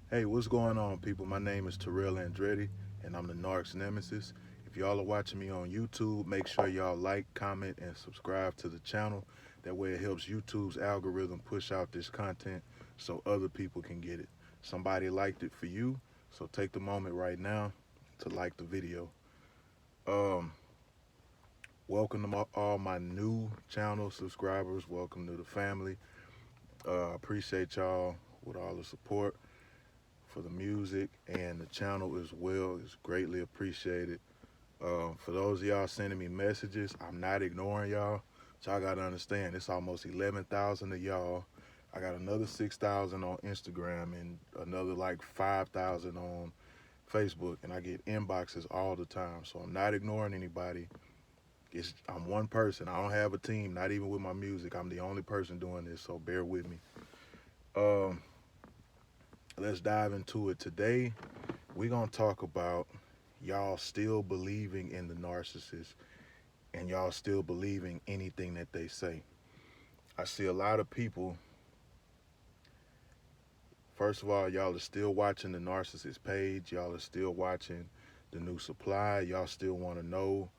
Hey, what's going on, people? My name is Terrell Andretti, and I'm the Narc's Nemesis. If y'all are watching me on YouTube, make sure y'all like, comment, and subscribe to the channel. That way, it helps YouTube's algorithm push out this content so other people can get it. Somebody liked it for you, so take the moment right now to like the video. Um, Welcome to all my new channel subscribers. Welcome to the family. Appreciate y'all with all the support for the music and the channel as well. It's greatly appreciated. For those of y'all sending me messages, I'm not ignoring y'all. So I gotta understand, it's almost 11,000 of y'all. I got another 6,000 on Instagram and another like 5,000 on Facebook, and I get inboxes all the time. So I'm not ignoring anybody. I'm one person. I don't have a team, not even with my music. I'm the only person doing this, so bear with me. Um, let's dive into it today. We're going to talk about y'all still believing in the narcissist and y'all still believing anything that they say. I see a lot of people, first of all, y'all are still watching the narcissist page. Y'all are still watching the new supply. Y'all still want to know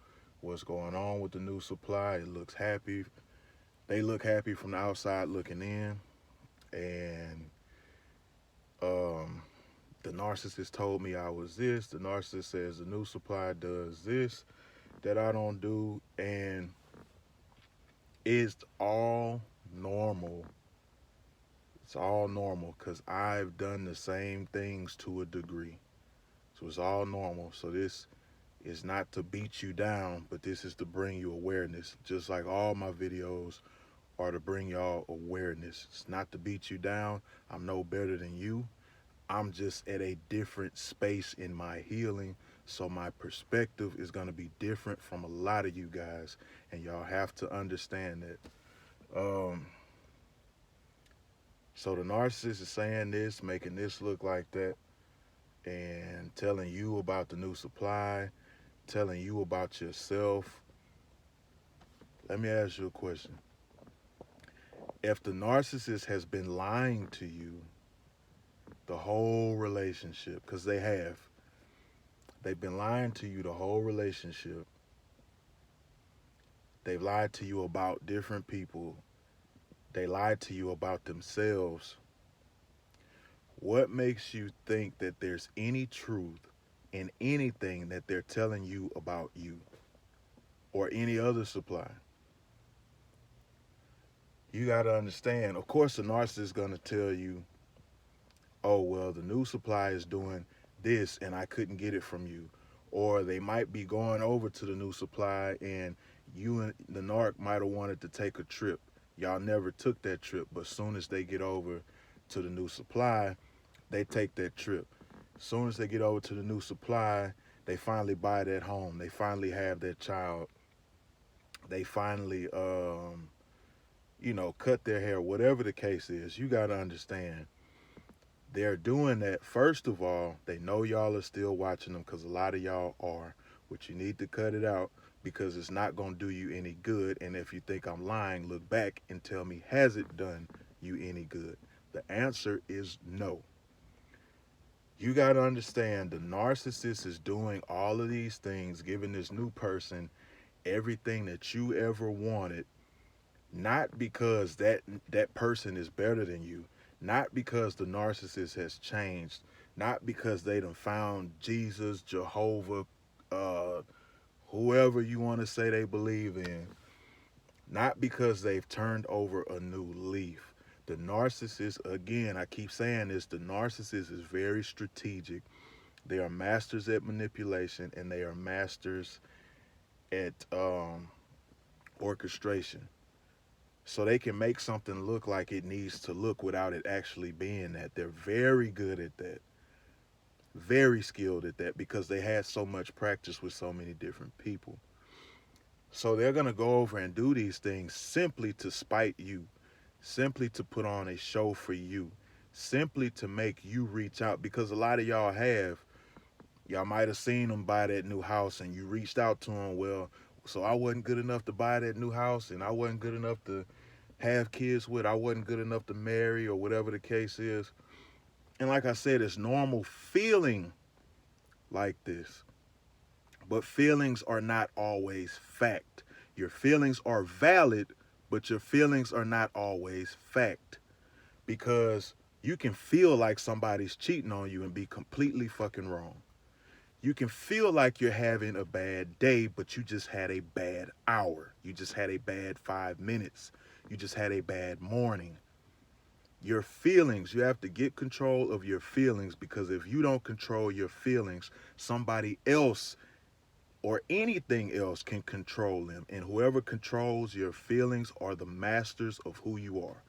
what's going on with the new supply. It looks happy. They look happy from the outside looking in. And um, the narcissist told me I was this. The narcissist says the new supply does this that I don't do, and it's all normal. It's all normal because I've done the same things to a degree. So it's all normal. So this is not to beat you down, but this is to bring you awareness. Just like all my videos are to bring y'all awareness. It's not to beat you down. I'm no better than you. I'm just at a different space in my healing. So my perspective is going to be different from a lot of you guys. And y'all have to understand that. Um, so the narcissist is saying this, making this look like that, and telling you about the new supply, telling you about yourself. Let me ask you a question. If the narcissist has been lying to you the whole relationship, because they've been lying to you the whole relationship. They've lied to you about different people. They lied to you about themselves. What makes you think that there's any truth in anything that they're telling you about you or any other supply? You got to understand, of course, the narcissist is going to tell you, oh, well, the new supply is doing this and I couldn't get it from you. Or they might be going over to the new supply and you and the narc might have wanted to take a trip. Y'all never took that trip, but as soon as they get over to the new supply, they take that trip. As soon as they get over to the new supply, they finally buy that home. They finally have that child. They finally, cut their hair, whatever the case is. You got to understand they're doing that. First of all, they know y'all are still watching them because a lot of y'all are, but you need to cut it out because it's not going to do you any good. And if you think I'm lying, look back and tell me, has it done you any good? The answer is no. You got to understand the narcissist is doing all of these things, giving this new person everything that you ever wanted, not because that person is better than you, not because the narcissist has changed, not because they done found Jesus, Jehovah, uh, whoever you want to say they believe in, not because they've turned over a new leaf. The narcissist, again, I keep saying this, the narcissist is very strategic. They are masters at manipulation and they are masters at orchestration. So they can make something look like it needs to look without it actually being that. They're very good at that, very skilled at that because they had so much practice with so many different people. So they're going to go over and do these things simply to spite you, simply to put on a show for you, simply to make you reach out because a lot of y'all have. Y'all might have seen them buy that new house and you reached out to them. Well, so I wasn't good enough to buy that new house and I wasn't good enough to have kids with. I wasn't good enough to marry or whatever the case is. And like I said, it's normal feeling like this. But feelings are not always fact. Your feelings are valid, but your feelings are not always fact. Because you can feel like somebody's cheating on you and be completely fucking wrong. You can feel like you're having a bad day, but you just had a bad hour. You just had a bad 5 minutes. You just had a bad morning. Your feelings, you have to get control of your feelings, because if you don't control your feelings, somebody else or anything else can control them. And whoever controls your feelings are the masters of who you are.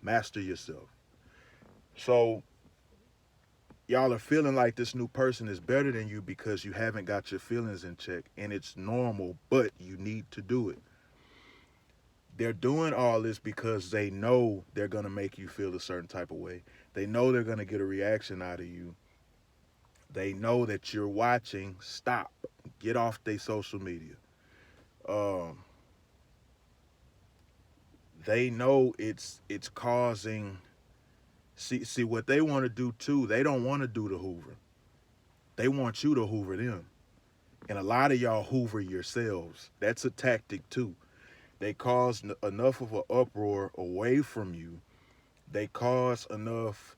Master yourself. So y'all are feeling like this new person is better than you because you haven't got your feelings in check. And it's normal, but you need to do it. They're doing all this because they know they're going to make you feel a certain type of way. They know they're going to get a reaction out of you. They know that you're watching. Stop. Get off their social media. Um, they know it's causing. See what they want to do too. They don't want to do the Hoover. They want you to Hoover them. And a lot of y'all Hoover yourselves. That's a tactic too. They cause enough of an uproar away from you. They cause enough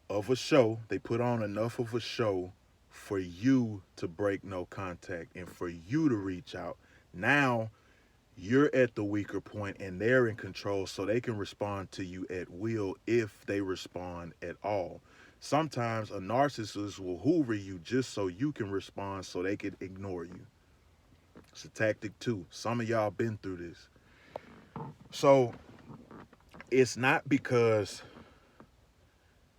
of a show. They put on enough of a show for you to break no contact and for you to reach out. Now you're at the weaker point and they're in control, so they can respond to you at will if they respond at all. Sometimes a narcissist will hoover you just so you can respond so they can ignore you. It's a tactic too. Some of y'all been through this. So it's not because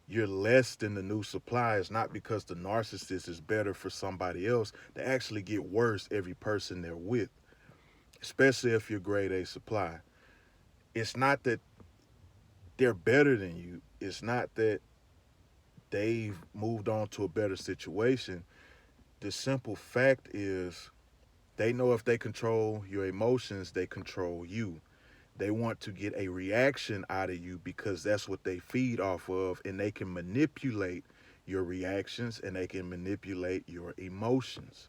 you're less than the new supply. It's not because the narcissist is better for somebody else. They actually get worse every person they're with, especially if you're grade A supply. It's not that they're better than you. It's not that they've moved on to a better situation. The simple fact is they know if they control your emotions, they control you. They want to get a reaction out of you because that's what they feed off of, and they can manipulate your reactions and they can manipulate your emotions.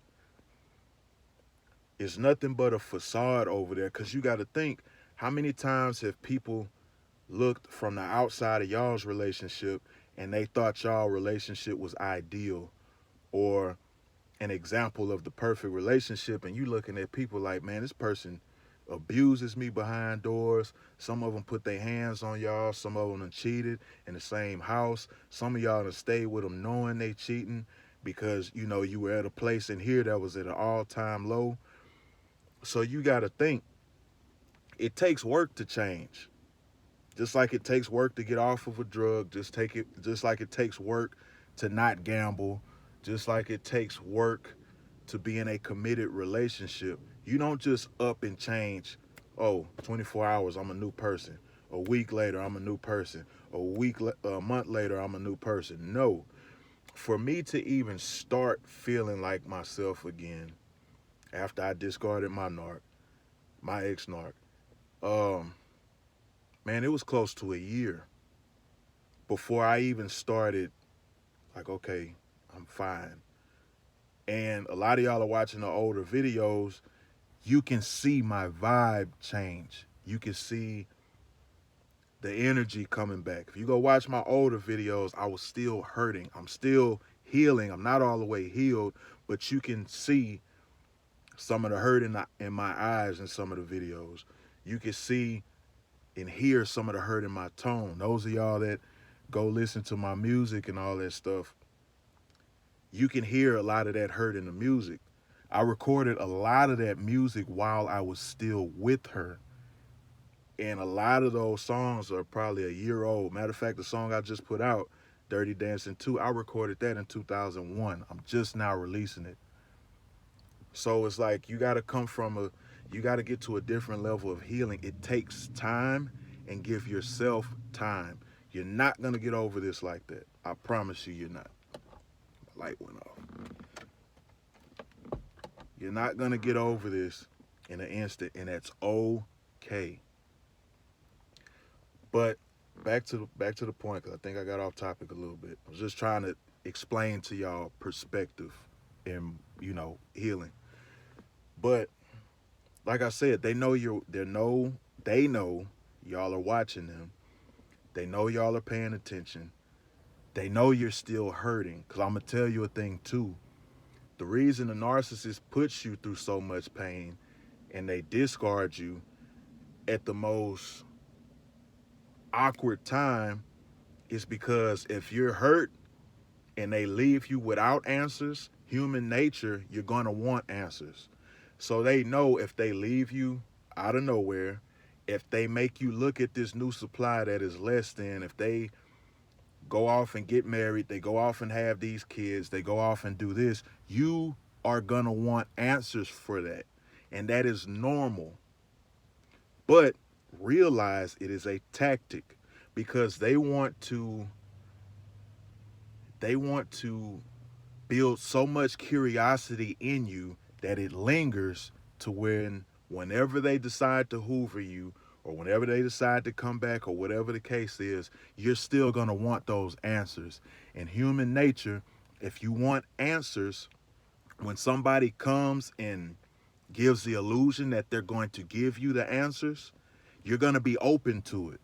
It's nothing but a facade over there, because you got to think, how many times have people looked from the outside of y'all's relationship and they thought y'all relationship was ideal or an example of the perfect relationship, and you looking at people like, man, this person abuses me behind doors. Some of them put their hands on y'all. Some of them done cheated in the same house. Some of y'all done stayed with them knowing they cheating because, you know, you were at a place in here that was at an all-time low. So you got to think, it takes work to change. Just like it takes work to get off of a drug, just like it takes work to not gamble, just like it takes work to be in a committed relationship. You don't just up and change, oh, 24 hours, I'm a new person. A week later, I'm a new person. A month later, I'm a new person. No. For me to even start feeling like myself again after I discarded my ex-narc, um, man, it was close to a year before I even started, like, okay, I'm fine. And a lot of y'all are watching the older videos, you can see my vibe change. You can see the energy coming back. If you go watch my older videos, I was still hurting. I'm still healing. I'm not all the way healed, but you can see some of the hurt in my eyes in some of the videos. You can see and hear some of the hurt in my tone. Those of y'all that go listen to my music and all that stuff, you can hear a lot of that hurt in the music. I recorded a lot of that music while I was still with her. And a lot of those songs are probably a year old. Matter of fact, the song I just put out, Dirty Dancing 2, I recorded that in 2001. I'm just now releasing it. So it's like you got to get to a different level of healing. It takes time, and give yourself time. You're not going to get over this like that. I promise you're not. My light went off. You're not going to get over this in an instant, and that's okay. But back to the point, because I think I got off topic a little bit. I was just trying to explain to y'all perspective and healing. But like I said, they know y'all are watching them. They know y'all are paying attention. They know you're still hurting. Cause I'm gonna tell you a thing too. The reason the narcissist puts you through so much pain and they discard you at the most awkward time is because if you're hurt and they leave you without answers, human nature, you're gonna want answers. So they know if they leave you out of nowhere, if they make you look at this new supply that is less than, if they go off and get married, they go off and have these kids, they go off and do this, you are gonna want answers for that. And that is normal. But realize it is a tactic because they want to build so much curiosity in you that it lingers to whenever they decide to hoover you or whenever they decide to come back or whatever the case is, you're still going to want those answers. In human nature, if you want answers, when somebody comes and gives the illusion that they're going to give you the answers, you're going to be open to it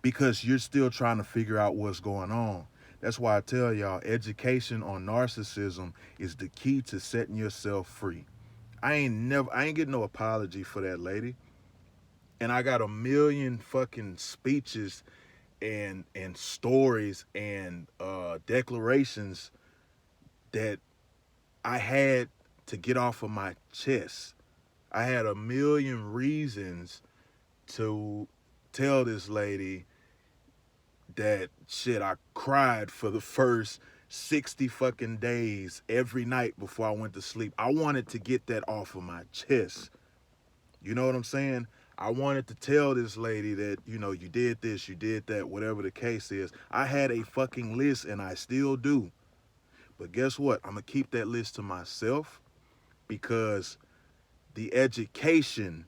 because you're still trying to figure out what's going on. That's why I tell y'all education on narcissism is the key to setting yourself free. I ain't getting no apology for that lady. And I got a million fucking speeches and stories and declarations that I had to get off of my chest. I had a million reasons to tell this lady that shit. I cried for the first 60 fucking days every night before I went to sleep. I wanted to get that off of my chest. You know what I'm saying? I wanted to tell this lady that, you did this, you did that, whatever the case is. I had a fucking list and I still do. But guess what? I'm going to keep that list to myself because the education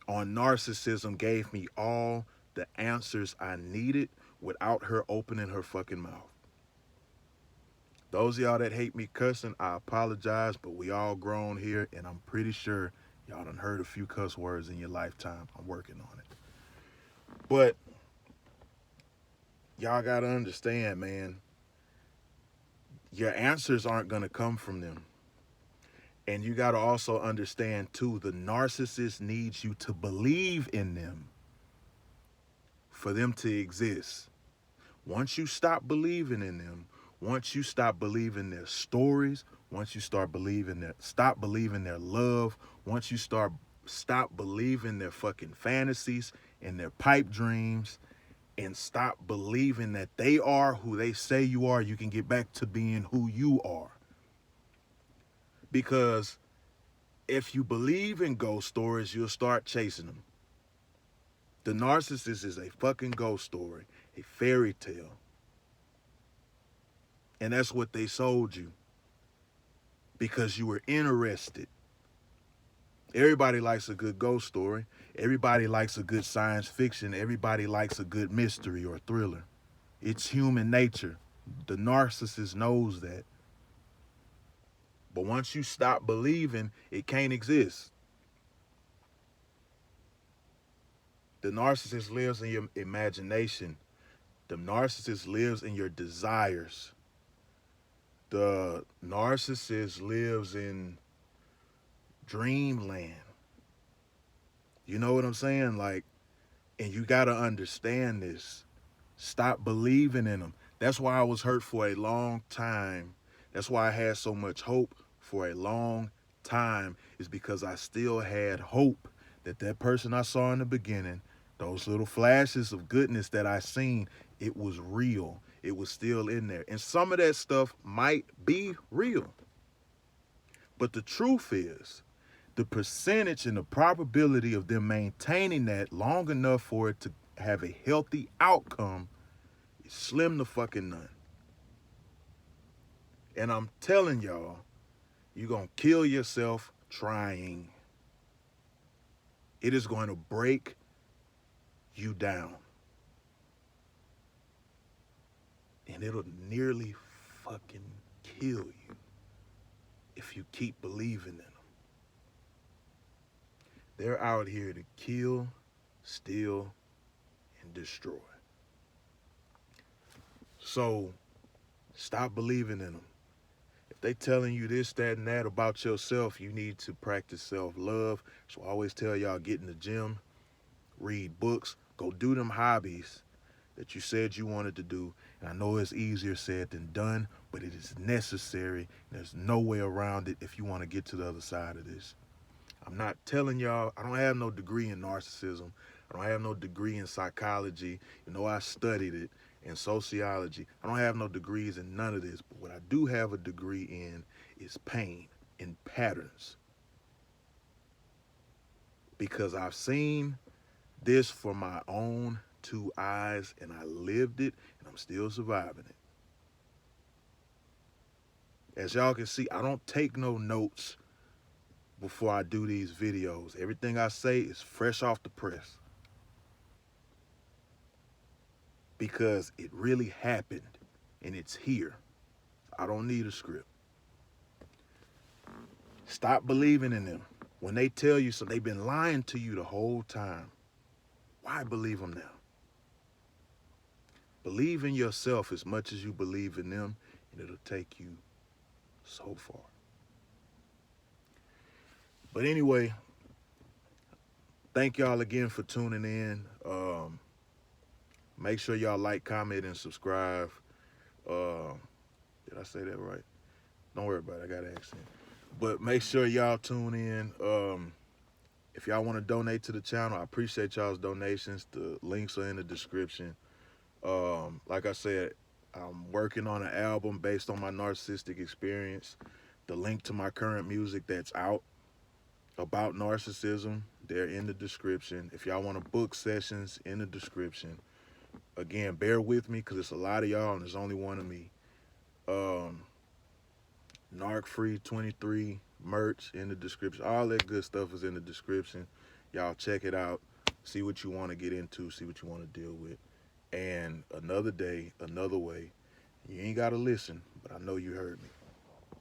on narcissism gave me all the answers I needed without her opening her fucking mouth. Those of y'all that hate me cussing, I apologize, but we all grown here, and I'm pretty sure y'all done heard a few cuss words in your lifetime. I'm working on it. But y'all gotta understand, man, your answers aren't gonna come from them. And you gotta also understand, too, the narcissist needs you to believe in them for them to exist. Once you stop believing in them, once you stop believing their stories, once you stop believing their love, once you stop believing their fucking fantasies and their pipe dreams, and stop believing that they are who they say you are, you can get back to being who you are. Because if you believe in ghost stories, you'll start chasing them. The narcissist is a fucking ghost story, a fairy tale. And that's what they sold you because you were interested. Everybody likes a good ghost story. Everybody likes a good science fiction. Everybody likes a good mystery or thriller. It's human nature. The narcissist knows that. But once you stop believing, it can't exist. The narcissist lives in your imagination. The narcissist lives in your desires. The narcissist lives in dreamland. You know what I'm saying? And you got to understand this. Stop believing in them. That's why I was hurt for a long time. That's why I had so much hope for a long time, is because I still had hope that that person I saw in the beginning, those little flashes of goodness that I seen, it was real. It was still in there. And some of that stuff might be real. But the truth is, the percentage and the probability of them maintaining that long enough for it to have a healthy outcome is slim to fucking none. And I'm telling y'all, you're going to kill yourself trying. It is going to break you down. And it'll nearly fucking kill you if you keep believing in them. They're out here to kill, steal, and destroy. So stop believing in them. If they telling you this, that, and that about yourself, you need to practice self-love. So I always tell y'all, get in the gym, read books, go do them hobbies that you said you wanted to do. And I know it's easier said than done, but it is necessary. There's no way around it if you want to get to the other side of this. I'm not telling y'all, I don't have no degree in narcissism. I don't have no degree in psychology. You know, I studied it, in sociology. I don't have no degrees in none of this. But what I do have a degree in is pain and patterns. Because I've seen this for my own two eyes, and I lived it, and I'm still surviving it. As y'all can see, I don't take no notes before I do these videos. Everything I say is fresh off the press. Because it really happened, and it's here. I don't need a script. Stop believing in them. When they tell you so, they've been lying to you the whole time. Why believe them now? Believe in yourself as much as you believe in them, and it'll take you so far. But anyway, thank y'all again for tuning in. Make sure y'all like, comment, and subscribe. Did I say that right? Don't worry about it. I got an accent. But make sure y'all tune in. If y'all want to donate to the channel, I appreciate y'all's donations. The links are in the description. Like I said, I'm working on an album based on my narcissistic experience. The link to my current music that's out about narcissism, they're in the description. If y'all want to book sessions, in the description. Again, bear with me because it's a lot of y'all and there's only one of me. Narc Free 23 merch in the description. All that good stuff is in the description. Y'all check it out. See what you want to get into. See what you want to deal with. And another day, another way. You ain't got to listen, but I know you heard me.